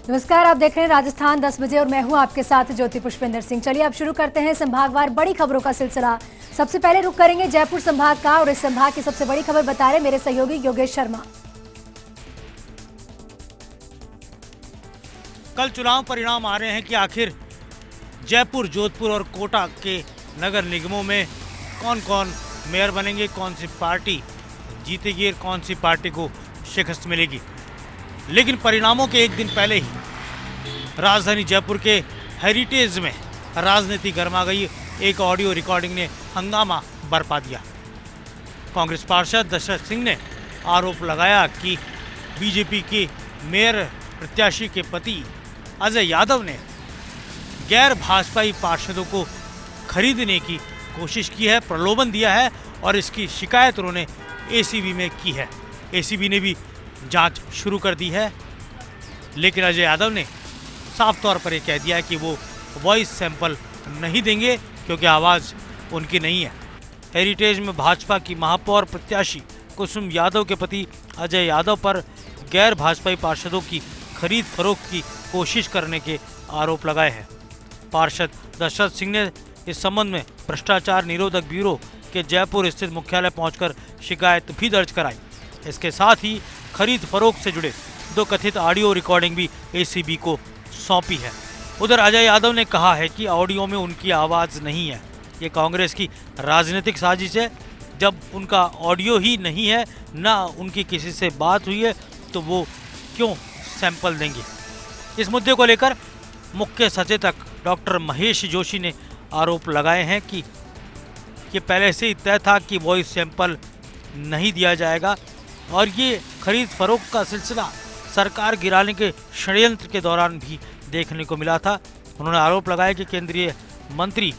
नमस्कार, आप देख रहे हैं राजस्थान 10 बजे और मैं हूं आपके साथ ज्योति पुष्पेंद्र सिंह। चलिए अब शुरू करते हैं संभागवार बड़ी खबरों का सिलसिला। सबसे पहले रुख करेंगे जयपुर संभाग का और इस संभाग की सबसे बड़ी खबर बता रहे मेरे सहयोगी योगेश शर्मा। कल चुनाव परिणाम आ रहे हैं कि आखिर जयपुर, जोधपुर और कोटा के नगर निगमों में कौन कौन मेयर बनेंगे, कौन सी पार्टी जीतेगी और कौन सी पार्टी को शिकस्त मिलेगी। लेकिन परिणामों के एक दिन पहले ही राजधानी जयपुर के हेरिटेज में राजनीति गर्मा गई। एक ऑडियो रिकॉर्डिंग ने हंगामा बरपा दिया। कांग्रेस पार्षद दशरथ सिंह ने आरोप लगाया कि बीजेपी के मेयर प्रत्याशी के पति अजय यादव ने गैर भाजपाई पार्षदों को खरीदने की कोशिश की है, प्रलोभन दिया है और इसकी शिकायत उन्होंने एसीबी में की है। एसीबी ने भी जांच शुरू कर दी है, लेकिन अजय यादव ने साफ तौर पर यह कह दिया है कि वो वॉइस सैंपल नहीं देंगे क्योंकि आवाज़ उनकी नहीं है। हेरिटेज में भाजपा की महापौर प्रत्याशी कुसुम यादव के पति अजय यादव पर गैर भाजपाई पार्षदों की खरीद फरोख्त की कोशिश करने के आरोप लगाए हैं। पार्षद दशरथ सिंह ने इस संबंध में भ्रष्टाचार निरोधक ब्यूरो के जयपुर स्थित मुख्यालय पहुंचकर शिकायत भी दर्ज कराई। इसके साथ ही खरीद फरोख्त से जुड़े 2 कथित ऑडियो रिकॉर्डिंग भी एसीबी को सौंपी है। उधर अजय यादव ने कहा है कि ऑडियो में उनकी आवाज़ नहीं है। ये कांग्रेस की राजनीतिक साजिश है। जब उनका ऑडियो ही नहीं है, ना उनकी किसी से बात हुई है, तो वो क्यों सैंपल देंगे। इस मुद्दे को लेकर मुख्य सचेतक डॉक्टर महेश जोशी ने आरोप लगाए हैं कि ये पहले से ही तय था कि वॉइस सैंपल नहीं दिया जाएगा और ये खरीद फरोख्त का सिलसिला सरकार गिराने के षड्यंत्र के दौरान भी देखने को मिला था। उन्होंने आरोप लगाया कि केंद्रीय मंत्री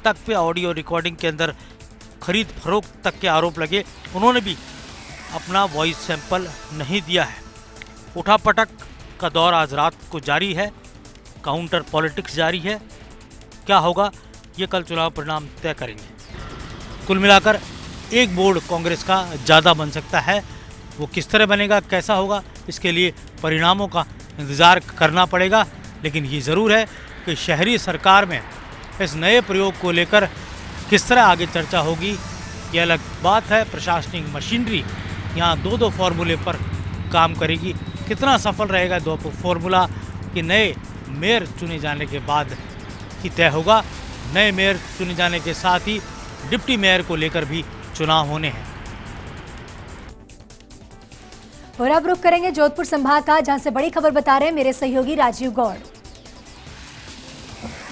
तक पे ऑडियो रिकॉर्डिंग के अंदर खरीद फरोख्त तक के आरोप लगे। उन्होंने भी अपना वॉइस सैंपल नहीं दिया है। उठापटक का दौर आज रात को जारी है। काउंटर पॉलिटिक्स जारी है। क्या होगा ये कल चुनाव परिणाम तय करेंगे। कुल मिलाकर एक बोर्ड कांग्रेस का ज़्यादा बन सकता है। वो किस तरह बनेगा, कैसा होगा, इसके लिए परिणामों का इंतज़ार करना पड़ेगा। लेकिन ये ज़रूर है कि शहरी सरकार में इस नए प्रयोग को लेकर किस तरह आगे चर्चा होगी, ये अलग बात है। प्रशासनिक मशीनरी यहाँ 2-2 फॉर्मूले पर काम करेगी। कितना सफल रहेगा 2 फॉर्मूला कि नए मेयर चुने जाने के बाद ही तय होगा। नए मेयर चुने जाने के साथ ही डिप्टी मेयर को लेकर भी चुनाव होने हैं। और अब रुख करेंगे जोधपुर संभाग का, जहां से बड़ी खबर बता रहे हैं मेरे सहयोगी राजीव गौड़।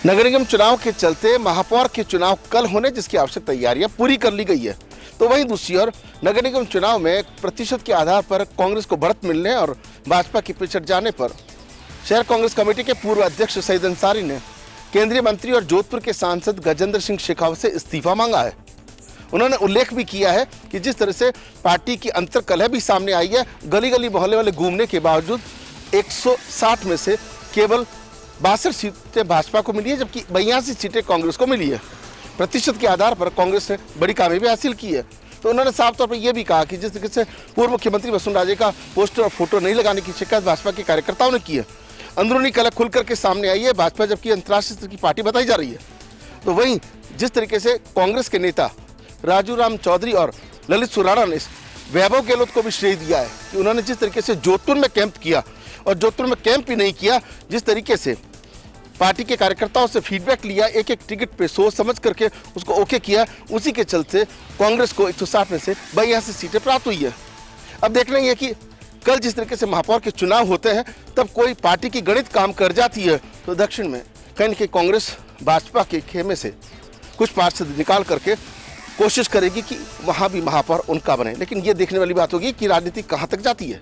नगर निगम चुनाव के चलते महापौर के चुनाव कल होने जिसकी आवश्यक तैयारियां पूरी कर ली गई है, तो वहीं दूसरी ओर नगर निगम चुनाव में प्रतिशत के आधार पर कांग्रेस को बढ़त मिलने और भाजपा के पिछड़ जाने पर शहर कांग्रेस कमेटी के पूर्व अध्यक्ष सईद अंसारी ने केंद्रीय मंत्री और जोधपुर के सांसद गजेंद्र सिंह शेखावत से इस्तीफा मांगा है। उन्होंने उल्लेख भी किया है कि जिस तरह से पार्टी की अंतर्कलह भी सामने आई है, गली गली मोहल्ले वाले घूमने के बावजूद 160 में से केवल 62 सीटें भाजपा को मिली है, जबकि 82 सीटें कांग्रेस को मिली है। प्रतिशत के आधार पर कांग्रेस ने बड़ी कामयाबी हासिल की है। तो उन्होंने साफ तौर पर यह भी कहा कि जिस तरीके से पूर्व मुख्यमंत्री वसुंधरा का पोस्टर और फोटो नहीं लगाने की शिकायत भाजपा के कार्यकर्ताओं ने की है, अंदरूनी कलह खुल करके सामने आई है। भाजपा जबकि अंतर्राष्ट्रीय स्तर की पार्टी बताई जा रही है, तो वहीं जिस तरीके से कांग्रेस के नेता राजू राम चौधरी और ललित सुराणा ने वैभव गहलोत को भी श्रेय दिया है कि उन्होंने जिस तरीके से जोधपुर में कैंप किया, और जोधपुर में कैंप ही नहीं किया, जिस तरीके से पार्टी के कार्यकर्ताओं से फीडबैक लिया, एक एक टिकट पे सोच समझ करके उसको ओके किया, उसी के चलते कांग्रेस को 160 में से 82 सीटें प्राप्त हुई है। अब देखना ये कि कल जिस तरीके से महापौर के चुनाव होते हैं, तब कोई पार्टी की गणित काम कर जाती है तो दक्षिण में कहीं न कहीं कांग्रेस भाजपा के खेमे से कुछ पार्षद निकाल करके कोशिश करेगी कि वहां भी महापौर उनका बने। लेकिन ये देखने वाली बात होगी कि राजनीति कहां तक जाती है।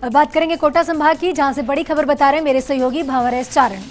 अब बात करेंगे कोटा संभाग की, जहां से बड़ी खबर बता रहे हैं मेरे सहयोगी भावरेश चारण।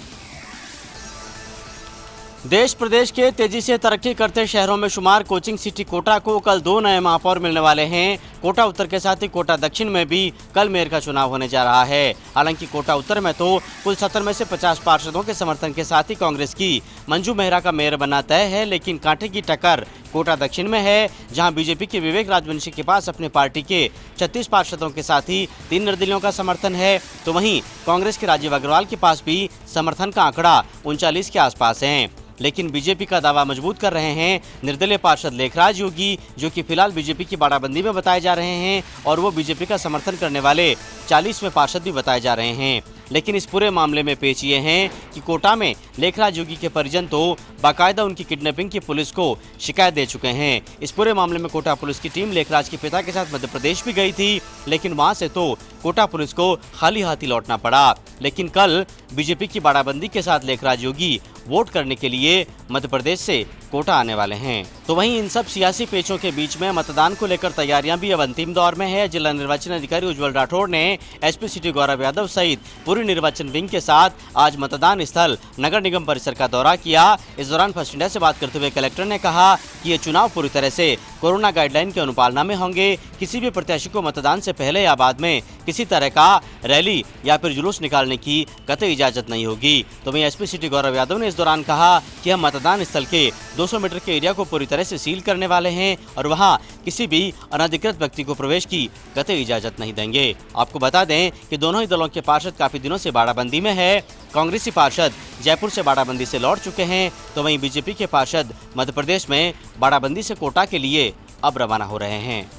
देश प्रदेश के तेजी से तरक्की करते शहरों में शुमार कोचिंग सिटी कोटा को कल 2 नए महापौर मिलने वाले हैं। कोटा उत्तर के साथ ही कोटा दक्षिण में भी कल मेयर का चुनाव होने जा रहा है। हालांकि कोटा उत्तर में तो कुल 70 में से 50 पार्षदों के समर्थन के साथ ही कांग्रेस की मंजू मेहरा का मेयर बनना तय है, लेकिन कांटे की टक्कर कोटा दक्षिण में है, जहां बीजेपी के विवेक राजवंशी के पास अपने पार्टी के 36 पार्षदों के साथ ही 3 निर्दलीयों का समर्थन है, तो वहीं कांग्रेस के राजीव अग्रवाल के पास भी समर्थन का आंकड़ा 39 के आसपास है। लेकिन बीजेपी का दावा मजबूत कर रहे हैं निर्दलीय पार्षद लेखराज योगी, जो कि फिलहाल बीजेपी की बाड़ाबंदी में बताए जा रहे हैं और वो बीजेपी का समर्थन करने वाले 40वें पार्षद भी बताए जा रहे हैं। लेकिन इस पूरे मामले में पेच ये हैं कि कोटा में लेखराज योगी के परिजन तो बाकायदा उनकी किडनैपिंग की पुलिस को शिकायत दे चुके हैं। इस पूरे मामले में कोटा पुलिस की टीम लेखराज के पिता के साथ मध्य प्रदेश भी गई थी, लेकिन वहां से तो कोटा पुलिस को खाली हाथ ही लौटना पड़ा। लेकिन कल बीजेपी की बाड़ाबंदी के साथ लेखराज योगी वोट करने के लिए मध्य प्रदेश से कोटा आने वाले हैं। तो वहीं इन सब सियासी पेचों के बीच में मतदान को लेकर तैयारियां भी अब अंतिम दौर में है। जिला निर्वाचन अधिकारी उज्जवल राठौड़ ने एसपी सिटी गौरव यादव सहित पूरी निर्वाचन विंग के साथ आज मतदान स्थल नगर निगम परिसर का दौरा किया। इस दौरान फर्स्ट इंडिया से बात करते हुए कलेक्टर ने कहा कि ये चुनाव पूरी तरह से कोरोना गाइडलाइन की अनुपालना में होंगे। किसी भी प्रत्याशी को मतदान से पहले या बाद में किसी तरह का रैली या फिर जुलूस निकालने की कतई इजाजत नहीं होगी। तो वहीं एसपी सिटी गौरव यादव ने इस दौरान कहा कि हम मतदान स्थल के 200 मीटर के एरिया को पूरी तरह से सील करने वाले हैं और वहां किसी भी अनधिकृत व्यक्ति को प्रवेश की कतई इजाजत नहीं देंगे। आपको बता दें कि दोनों ही दलों के पार्षद काफी दिनों से बाड़ाबंदी में है। कांग्रेसी पार्षद जयपुर से बाड़ाबंदी से लौट चुके हैं, तो वहीं बीजेपी के पार्षद मध्य प्रदेश में बाड़ाबंदी से कोटा के लिए अब रवाना हो रहे हैं।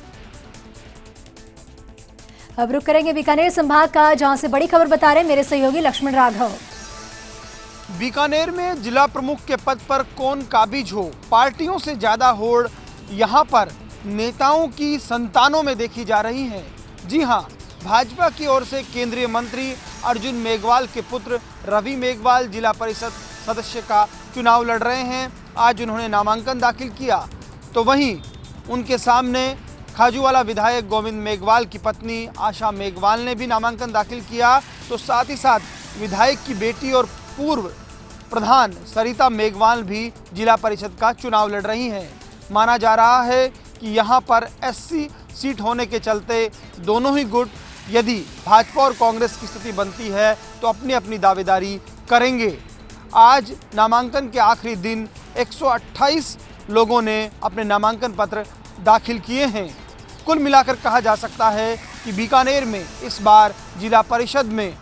अब रुक करेंगे बीकानेर संभाग का, जहां से बड़ी खबर बता रहे मेरे सहयोगी लक्ष्मण राघव। बीकानेर में जिला प्रमुख के पद पर कौन काबिज हो, पार्टियों से ज्यादा होड़ यहां पर नेताओं की संतानों में देखी जा रही है। जी हां, भाजपा की ओर से केंद्रीय मंत्री अर्जुन मेघवाल के पुत्र रवि मेघवाल जिला परिषद सदस्य का चुनाव लड़ रहे हैं। आज उन्होंने नामांकन दाखिल किया, तो वहीं उनके सामने खाजूवाला विधायक गोविंद मेघवाल की पत्नी आशा मेघवाल ने भी नामांकन दाखिल किया। तो साथ ही साथ विधायक की बेटी और पूर्व प्रधान सरिता मेघवाल भी जिला परिषद का चुनाव लड़ रही हैं। माना जा रहा है कि यहां पर एससी सीट होने के चलते दोनों ही गुट यदि भाजपा और कांग्रेस की स्थिति बनती है तो अपनी अपनी दावेदारी करेंगे। आज नामांकन के आखिरी दिन 128 लोगों ने अपने नामांकन पत्र दाखिल किए हैं। कुल मिलाकर कहा जा सकता है कि बीकानेर में इस बार जिला परिषद में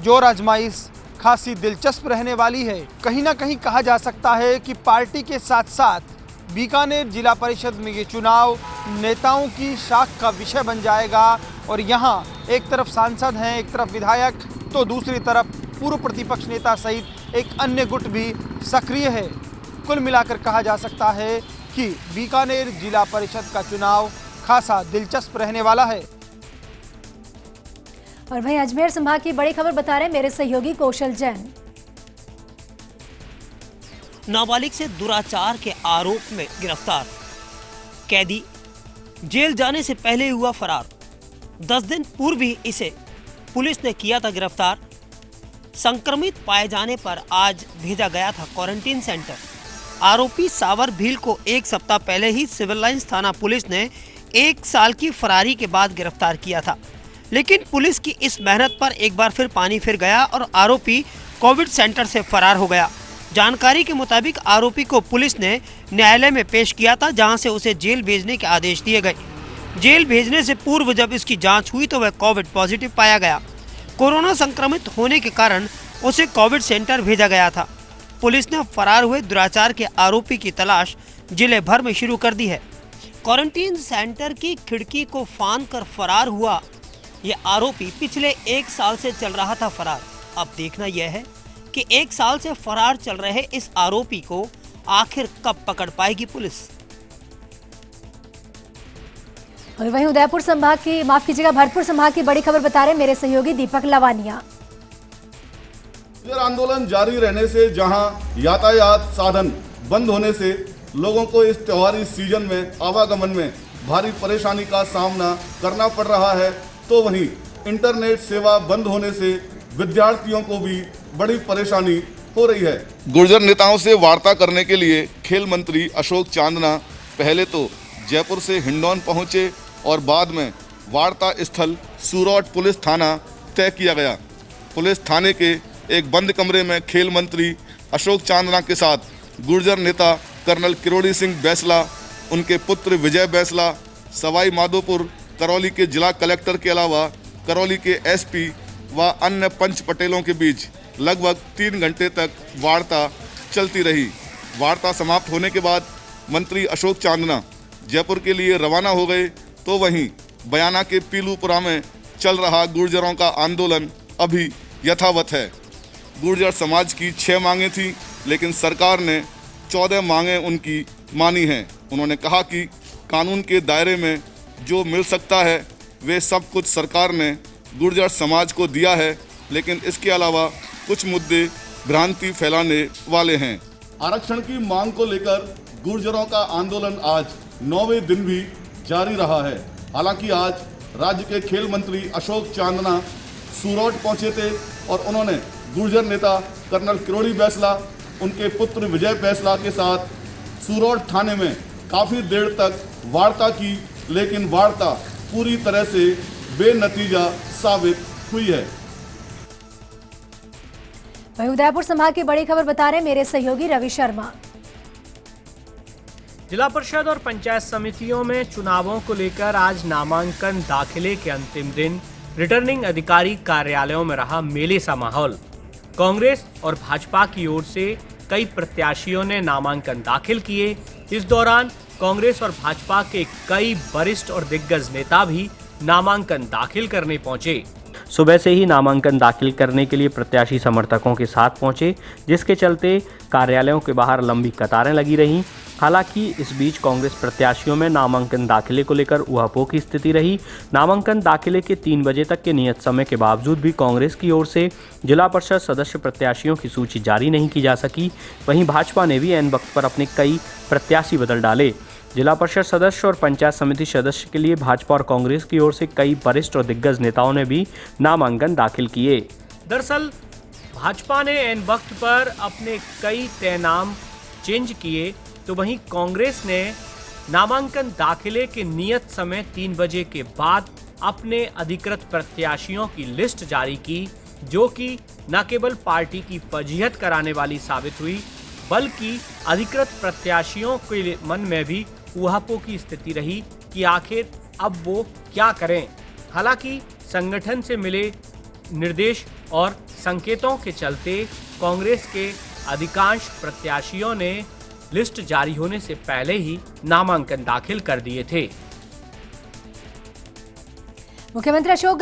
जोर आजमाइश खासी दिलचस्प रहने वाली है। कहीं ना कहीं कहा जा सकता है कि पार्टी के साथ साथ बीकानेर जिला परिषद में ये चुनाव नेताओं की शाख का विषय बन जाएगा और यहाँ एक तरफ सांसद हैं, एक तरफ विधायक, तो दूसरी तरफ पूर्व प्रतिपक्ष नेता सहित एक अन्य गुट भी सक्रिय है। कुल मिलाकर कहा जा सकता है कि बीकानेर जिला परिषद का चुनाव खासा दिलचस्प रहने वाला है। और वहीं अजमेर संभाग की बड़ी खबर बता रहे मेरे सहयोगी कौशल जैन। नाबालिग से दुराचार के आरोप में गिरफ्तार कैदी जेल जाने से पहले हुआ फरार। 10 दिन पूर्व ही इसे पुलिस ने किया था गिरफ्तार। संक्रमित पाए जाने पर आज भेजा गया था क्वारंटीन सेंटर। आरोपी सावर भील को 1 सप्ताह पहले ही सिविल लाइंस थाना पुलिस ने 1 साल की फरारी के बाद गिरफ्तार किया था, लेकिन पुलिस की इस मेहनत पर एक बार फिर पानी फिर गया और आरोपी कोविड सेंटर से फरार हो गया। जानकारी के मुताबिक आरोपी को पुलिस ने न्यायालय में पेश किया था, जहां से उसे जेल भेजने के आदेश दिए गए। जेल भेजने से पूर्व जब इसकी जांच हुई तो वह कोविड पॉजिटिव पाया गया। कोरोना संक्रमित होने के कारण उसे कोविड सेंटर भेजा गया था। पुलिस ने फरार हुए दुराचार के आरोपी की तलाश जिले भर में शुरू कर दी है। क्वारंटीन सेंटर की खिड़की को फांद कर फरार हुआ ये आरोपी पिछले 1 साल से चल रहा था फरार। अब देखना यह है कि 1 साल से फरार चल रहे इस आरोपी को आखिर कब पकड़ पाएगी पुलिस। और वहीं उदयपुर संभाग की भरतपुर संभाग की बड़ी खबर बता रहे मेरे सहयोगी दीपक लवानिया। आंदोलन जारी रहने से जहां यातायात साधन बंद होने से लोगों को इस त्योहारी सीजन में आवागमन में भारी परेशानी का सामना करना पड़ रहा है, तो वहीं इंटरनेट सेवा बंद होने से विद्यार्थियों को भी बड़ी परेशानी हो रही है। गुर्जर नेताओं से वार्ता करने के लिए खेल मंत्री अशोक चांदना पहले तो जयपुर से हिंडौन पहुंचे और बाद में वार्ता स्थल सूरौट पुलिस थाना तय किया गया। पुलिस थाने के एक बंद कमरे में खेल मंत्री अशोक चांदना के साथ गुर्जर नेता कर्नल किरोड़ी सिंह बैसला, उनके पुत्र विजय बैसला, सवाई माधोपुर करौली के जिला कलेक्टर के अलावा करौली के एसपी व अन्य पंच पटेलों के बीच लगभग 3 घंटे तक वार्ता चलती रही। वार्ता समाप्त होने के बाद मंत्री अशोक चांदना जयपुर के लिए रवाना हो गए, तो वहीं बयाना के पीलूपुरा में चल रहा गुर्जरों का आंदोलन अभी यथावत है। गुर्जर समाज की 6 मांगें थीं, लेकिन सरकार ने 14 मांगें उनकी मानी हैं। उन्होंने कहा कि कानून के दायरे में जो मिल सकता है वे सब कुछ सरकार ने गुर्जर समाज को दिया है, लेकिन इसके अलावा कुछ मुद्दे भ्रांति फैलाने वाले हैं। आरक्षण की मांग को लेकर गुर्जरों का आंदोलन आज 9वें दिन भी जारी रहा है। हालांकि आज राज्य के खेल मंत्री अशोक चांदना सूरौट पहुंचे थे और उन्होंने गुर्जर नेता कर्नल किरोड़ी बैसला, उनके पुत्र विजय बैसला के साथ सूरौट थाने में काफ़ी देर तक वार्ता की, लेकिन वार्ता पूरी तरह से बेनतीजा साबित हुई है। वहीं उदयपुर संभाग की बड़ी खबर बता रहे मेरे सहयोगी रवि शर्मा। जिला परिषद और पंचायत समितियों में चुनावों को लेकर आज नामांकन दाखिले के अंतिम दिन रिटर्निंग अधिकारी कार्यालयों में रहा मेले सा माहौल। कांग्रेस और भाजपा की ओर से कई प्रत्याशियों ने नामांकन दाखिल किए। इस दौरान कांग्रेस और भाजपा के कई वरिष्ठ और दिग्गज नेता भी नामांकन दाखिल करने पहुंचे। सुबह से ही नामांकन दाखिल करने के लिए प्रत्याशी समर्थकों के साथ पहुंचे, जिसके चलते कार्यालयों के बाहर लंबी कतारें लगी रहीं। हालांकि इस बीच कांग्रेस प्रत्याशियों में नामांकन दाखिले को लेकर ऊहापोह की स्थिति रही। नामांकन दाखिले के 3 बजे तक के नियत समय के बावजूद भी कांग्रेस की ओर से जिला परिषद सदस्य प्रत्याशियों की सूची जारी नहीं की जा सकी। वहीं भाजपा ने भी ऐन वक्त पर अपने कई प्रत्याशी बदल डाले। जिला परिषद सदस्य और पंचायत समिति सदस्य के लिए भाजपा और कांग्रेस की ओर से कई वरिष्ठ और दिग्गज नेताओं ने भी नामांकन दाखिल किए। दरअसल भाजपा ने ऐन वक्त पर अपने कई तय नाम चेंज किए, तो वहीं कांग्रेस ने नामांकन दाखिले के नियत समय 3 बजे के बाद अपने अधिकृत प्रत्याशियों की लिस्ट जारी की, जो कि न केवल पार्टी की फजीहत कराने वाली साबित हुई, बल्कि अधिकृत प्रत्याशियों के मन में भी ऊहापोह की स्थिति रही कि आखिर अब वो क्या करें। हालांकि संगठन से मिले निर्देश और संकेतों के चलते कांग्रेस के अधिकांश प्रत्याशियों ने लिस्ट जारी होने से पहले ही नामांकन दाखिल कर दिए थे। मुख्यमंत्री अशोक